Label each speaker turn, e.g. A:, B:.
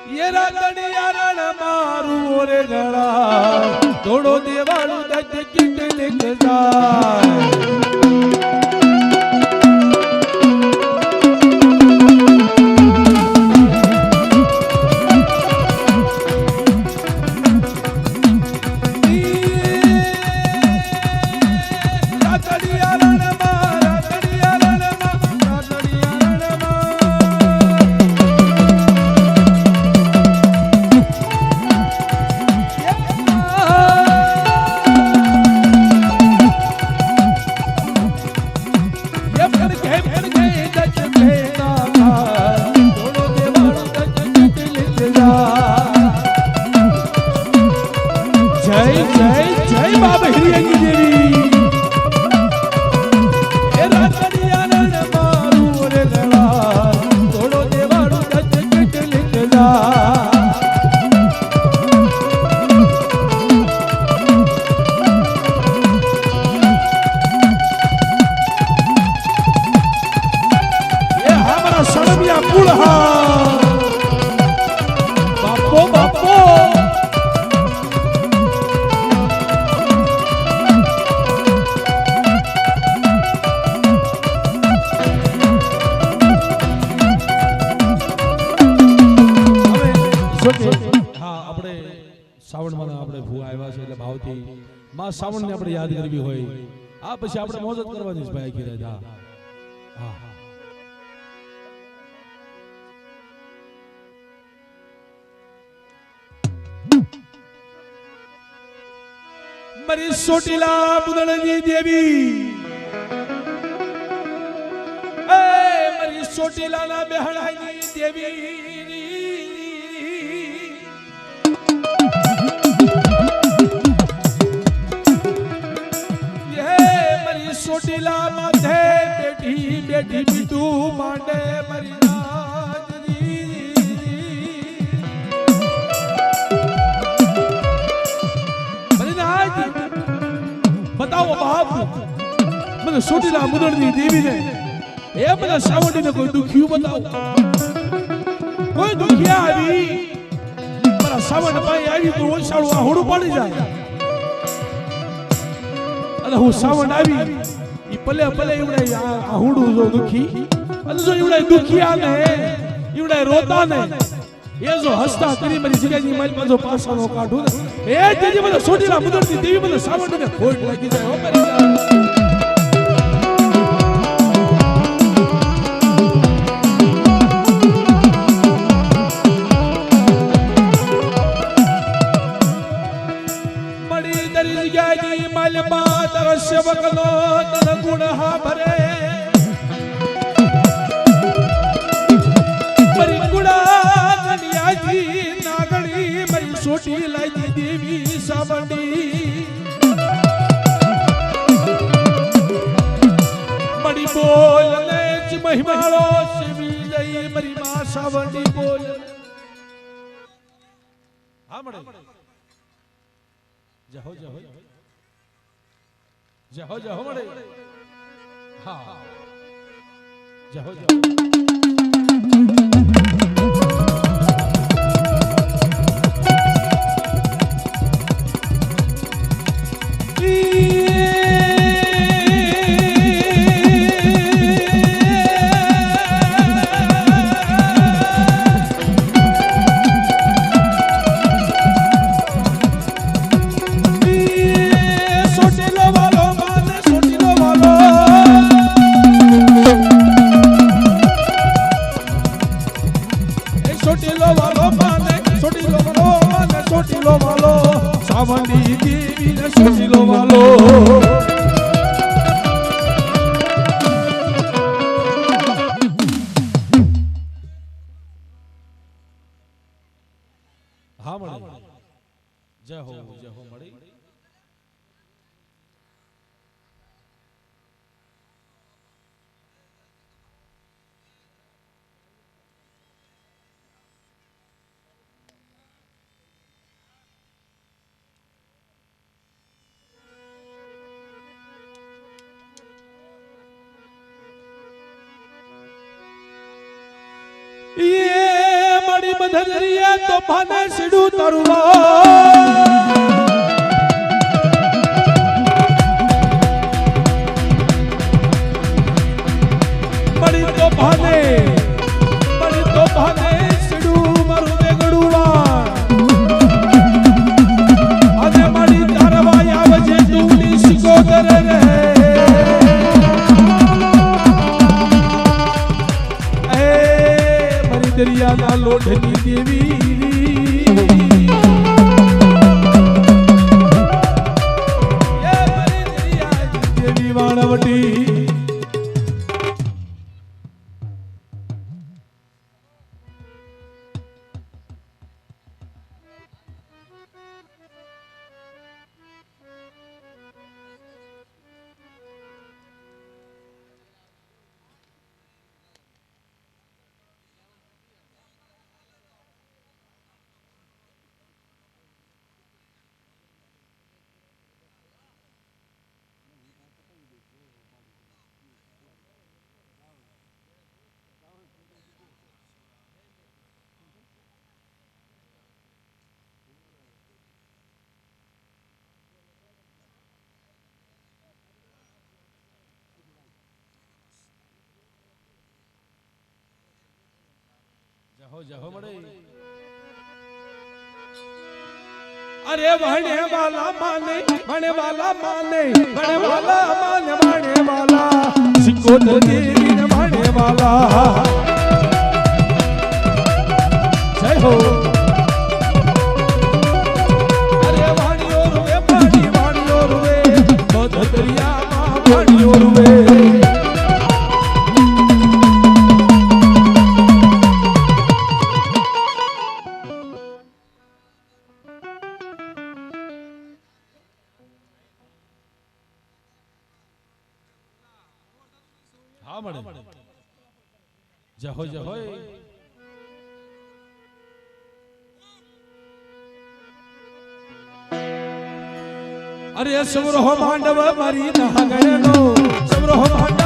A: ये रातड़ियारण मारू रे गड़ा थोड़ो देवालू दज किट लिख जाए सावन ने આપણે યાદ કરવી હોય આ પછી આપણે મોજ જ કરવાની છે ભાઈ કીધા જા હા મારી સોટીલા બુદણની દેવી એ મારી સોટીલાના બેહણાની દેવી सोटीला माथे बेटी बेटी बिटू मांडे मरी नाजरी मरी नाज बताओ बाप मैंने सोटीला मुदड़नी देवी ने ए मैंने सावड़ी ने कोई दुखियो बताओ कोई दुखिया आवी मेरा सावड़ पाई आई तो वो शाड़ू आहुड़ू पड़ी जाए अरे वो सावड़ आवी पले पले इवड़े आहुड़ू जो दुखी अन जो इवड़े दुखिया ने इवड़े रोता ने ये जो हंसता तेरी मेरी जगह जी माइल जो पासा नो काढू ए तेजी મને સોટીલા મુદરતી દેવી મને સાવણ ને ખોટ લાગી જાય હો મારી મડી દરી જગ્યા જી માલ બા તરસ્ય બકલો તન ગુણ હા ભરે મરી ગુડા કન્યાજી નાગણી મરી સોટી લાઈ દેવી સાવડી મડી બોલ ને જ મહિમાળો શિવી જઈ મરી માં સાવડી બોલ હા મડે જહો જહો जहो जहो मड़े हाँ जहो जहो सावड़ी देवी ने सोटीलो वालो हाँ मड़े जय हो मड़े ये મારી બધરિયા તો ભાને સીડું તરવા મળી તો ભાને સીડું મારું વેગડુવા અને મારી તારવા આવજે તું નિશકો કરે રે દરિયાના લોઢની દેવી દેવી વાણવટી જહો મળે અરે વણે વાલા માને વણે વાલા માને વણે વાલા માને વણે વાલા સિકોદર દેવી ને વણે વાલા જય હો અરે વાણીઓ રૂવે મધ દરિયામાં વાણીઓ રૂવે જહો જહો અરે સૌરહ માંડવ મારી નાગણનો સૌરહ